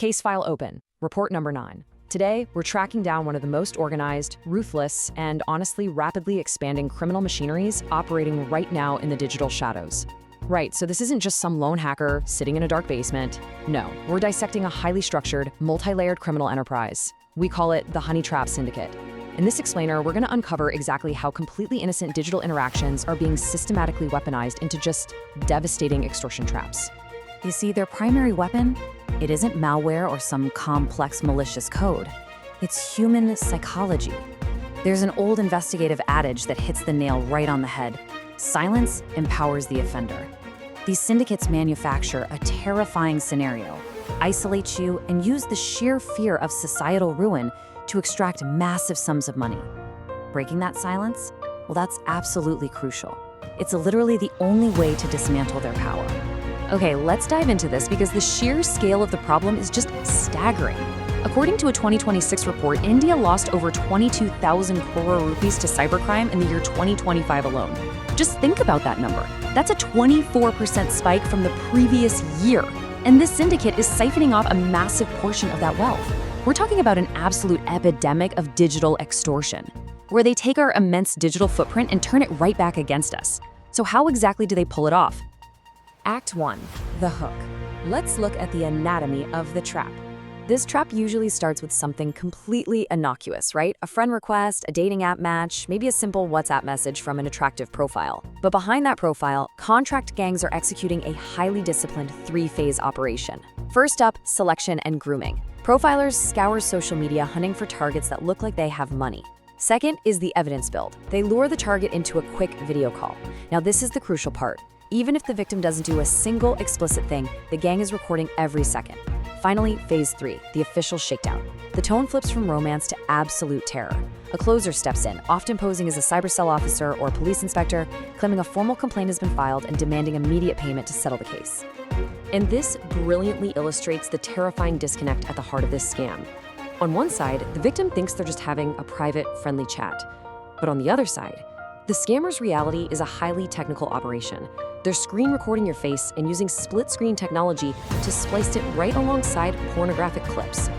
Case file open. Report number 9. Today, we're tracking down one of the most organized, ruthless, and honestly rapidly expanding criminal machineries operating right now in the digital shadows. Right, so this isn't just some lone hacker sitting in a dark basement. No, we're dissecting a highly structured, multi-layered criminal enterprise. We call it the Honey Trap Syndicate. In this explainer, we're going to uncover exactly how completely innocent digital interactions are being systematically weaponized into just devastating extortion traps. You see, their primary weapon? It isn't malware or some complex malicious code. It's human psychology. There's an old investigative adage that hits the nail right on the head. Silence empowers the offender. These syndicates manufacture a terrifying scenario, isolate you, and use the sheer fear of societal ruin to extract massive sums of money. Breaking that silence? Well, that's absolutely crucial. It's literally the only way to dismantle their power. Okay, let's dive into this because the sheer scale of the problem is just staggering. According to a 2026 report, India lost over 22,000 crore rupees to cybercrime in the year 2025 alone. Just think about that number. That's a 24% spike from the previous year. And this syndicate is siphoning off a massive portion of that wealth. We're talking about an absolute epidemic of digital extortion, where they take our immense digital footprint and turn it right back against us. So how exactly do they pull it off? Act 1. The hook. Let's look at the anatomy of the trap. This trap usually starts with something completely innocuous, right? A friend request, a dating app match, maybe a simple WhatsApp message from an attractive profile. But behind that profile, contract gangs are executing a highly disciplined 3-phase operation. First up, selection and grooming. Profilers scour social media hunting for targets that look like they have money. Second is the evidence build. They lure the target into a quick video call. Now this is the crucial part. Even if the victim doesn't do a single explicit thing, the gang is recording every second. Finally, phase 3, the official shakedown. The tone flips from romance to absolute terror. A closer steps in, often posing as a cybercell officer or police inspector, claiming a formal complaint has been filed and demanding immediate payment to settle the case. And this brilliantly illustrates the terrifying disconnect at the heart of this scam. On one side, the victim thinks they're just having a private, friendly chat. But on the other side, the scammer's reality is a highly technical operation. They're screen recording your face and using split-screen technology to splice it right alongside pornographic clips.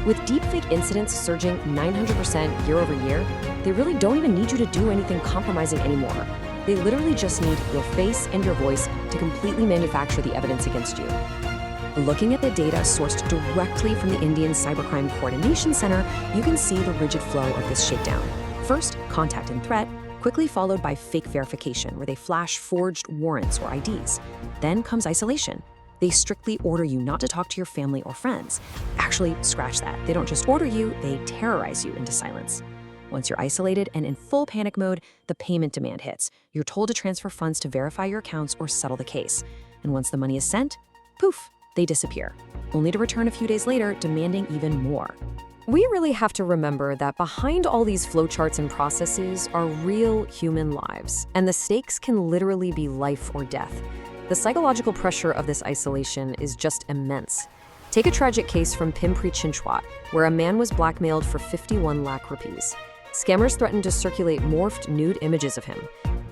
With deepfake incidents surging 900% year over year, they really don't even need you to do anything compromising anymore. They literally just need your face and your voice to completely manufacture the evidence against you. Looking at the data sourced directly from the Indian Cybercrime Coordination Center, you can see the rigid flow of this shakedown. First, contact and threat, quickly followed by fake verification, where they flash forged warrants or IDs. Then comes isolation. They strictly order you not to talk to your family or friends. Actually, scratch that. They don't just order you, they terrorize you into silence. Once you're isolated and in full panic mode, the payment demand hits. You're told to transfer funds to verify your accounts or settle the case. And once the money is sent, poof, they disappear, only to return a few days later demanding even more. We really have to remember that behind all these flowcharts and processes are real human lives, and the stakes can literally be life or death. The psychological pressure of this isolation is just immense. Take a tragic case from Pimpri Chinchwad, where a man was blackmailed for 51 lakh rupees. Scammers threatened to circulate morphed nude images of him.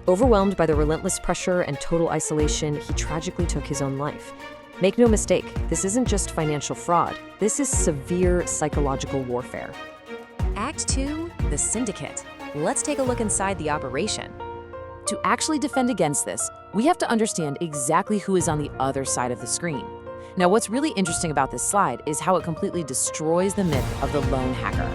Overwhelmed by the relentless pressure and total isolation, he tragically took his own life. Make no mistake, this isn't just financial fraud. This is severe psychological warfare. Act 2, the Syndicate. Let's take a look inside the operation. To actually defend against this, we have to understand exactly who is on the other side of the screen. Now, what's really interesting about this slide is how it completely destroys the myth of the lone hacker.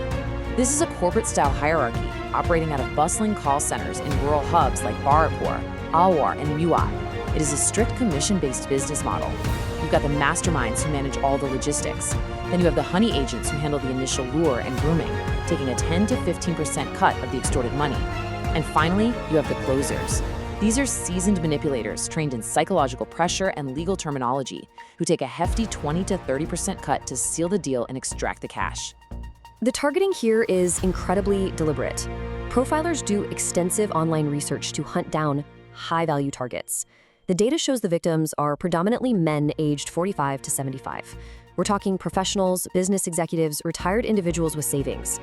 This is a corporate-style hierarchy operating out of bustling call centers in rural hubs like Bharatpur, Alwar, and Muad. It is a strict commission-based business model. You've got the masterminds who manage all the logistics. Then you have the honey agents who handle the initial lure and grooming, taking a 10 to 15% cut of the extorted money. And finally, you have the closers. These are seasoned manipulators trained in psychological pressure and legal terminology, who take a hefty 20 to 30% cut to seal the deal and extract the cash. The targeting here is incredibly deliberate. Profilers do extensive online research to hunt down high-value targets. The data shows the victims are predominantly men aged 45 to 75. We're talking professionals, business executives, retired individuals with savings.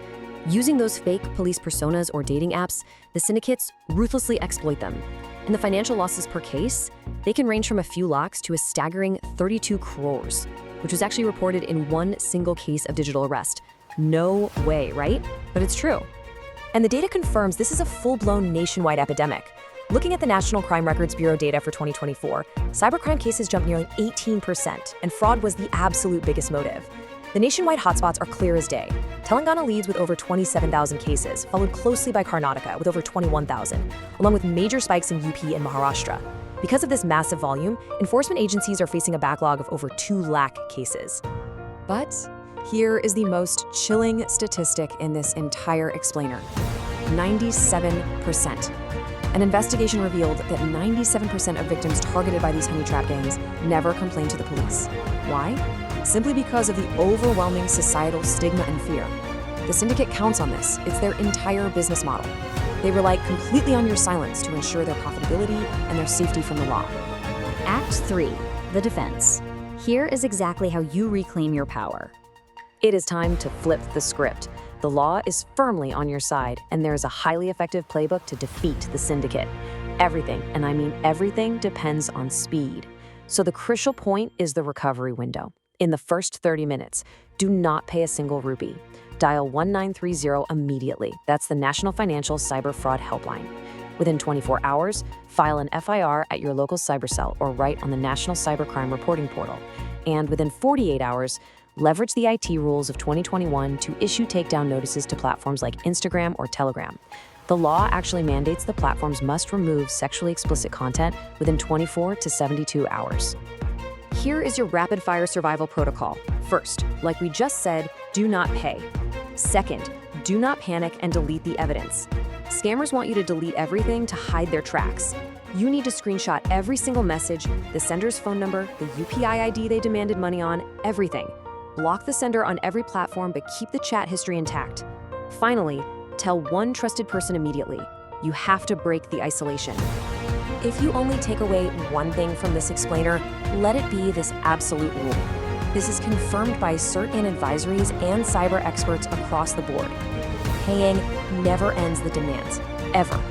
Using those fake police personas or dating apps, the syndicates ruthlessly exploit them. And the financial losses per case, they can range from a few lakhs to a staggering 32 crores. which was actually reported in one single case of digital arrest. No way, right? But it's true. And the data confirms this is a full-blown nationwide epidemic. Looking at the National Crime Records Bureau data for 2024, cybercrime cases jumped nearly 18%, and fraud was the absolute biggest motive. The nationwide hotspots are clear as day. Telangana leads with over 27,000 cases, followed closely by Karnataka with over 21,000, along with major spikes in UP and Maharashtra. Because of this massive volume, enforcement agencies are facing a backlog of over 2 lakh cases. But here is the most chilling statistic in this entire explainer: 97%. An investigation revealed that 97% of victims targeted by these honey trap gangs never complained to the police. Why? Simply because of the overwhelming societal stigma and fear. The Syndicate counts on this. It's their entire business model. They rely completely on your silence to ensure their profitability and their safety from the law. Act 3. The defense. Here is exactly how you reclaim your power. It is time to flip the script. The law is firmly on your side, and there is a highly effective playbook to defeat the Syndicate. Everything, and I mean everything, depends on speed. So the crucial point is the recovery window. In the first 30 minutes, do not pay a single rupee. Dial 1930 immediately. That's the National Financial Cyber Fraud Helpline. Within 24 hours, file an FIR at your local cyber cell or write on the National Cybercrime Reporting Portal. And within 48 hours, leverage the IT rules of 2021 to issue takedown notices to platforms like Instagram or Telegram. The law actually mandates the platforms must remove sexually explicit content within 24 to 72 hours. Here is your rapid-fire survival protocol. First, like we just said, do not pay. Second, do not panic and delete the evidence. Scammers want you to delete everything to hide their tracks. You need to screenshot every single message, the sender's phone number, the UPI ID they demanded money on, everything. Block the sender on every platform, but keep the chat history intact. Finally, tell one trusted person immediately. You have to break the isolation. If you only take away one thing from this explainer, let it be this absolute rule. This is confirmed by CERT and advisories and cyber experts across the board. Paying never ends the demands, ever.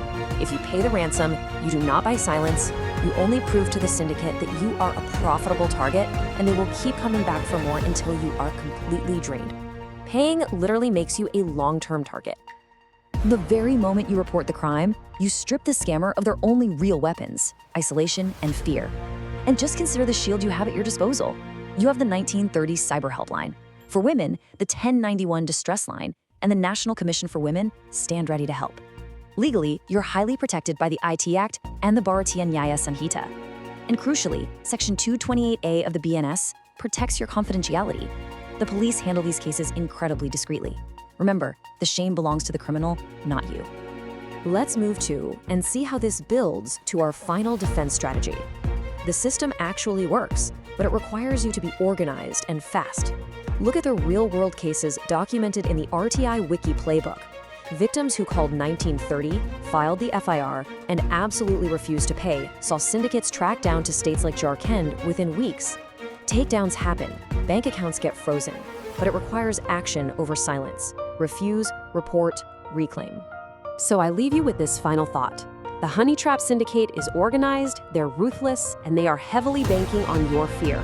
If you pay the ransom, you do not buy silence. You only prove to the Syndicate that you are a profitable target, and they will keep coming back for more until you are completely drained. Paying literally makes you a long-term target. The very moment you report the crime, you strip the scammer of their only real weapons: isolation and fear. And just consider the shield you have at your disposal. You have the 1930 Cyber Helpline. For women, the 1091 Distress Line and the National Commission for Women stand ready to help. Legally, you're highly protected by the IT Act and the Bharatiya Nyaya Sanhita. And crucially, Section 228A of the BNS protects your confidentiality. The police handle these cases incredibly discreetly. Remember, the shame belongs to the criminal, not you. Let's move to and see how this builds to our final defense strategy. The system actually works, but it requires you to be organized and fast. Look at the real-world cases documented in the RTI Wiki playbook. Victims who called 1930, filed the FIR, and absolutely refused to pay saw syndicates tracked down to states like Jharkhand within weeks. Takedowns happen, bank accounts get frozen, but it requires action over silence. Refuse, report, reclaim. So I leave you with this final thought. The Honey Trap Syndicate is organized, they're ruthless, and they are heavily banking on your fear.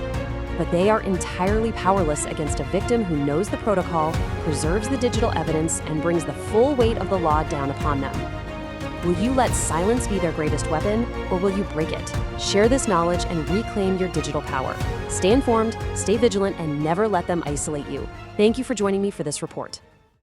But they are entirely powerless against a victim who knows the protocol, preserves the digital evidence, and brings the full weight of the law down upon them. Will you let silence be their greatest weapon, or will you break it? Share this knowledge and reclaim your digital power. Stay informed, stay vigilant, and never let them isolate you. Thank you for joining me for this report.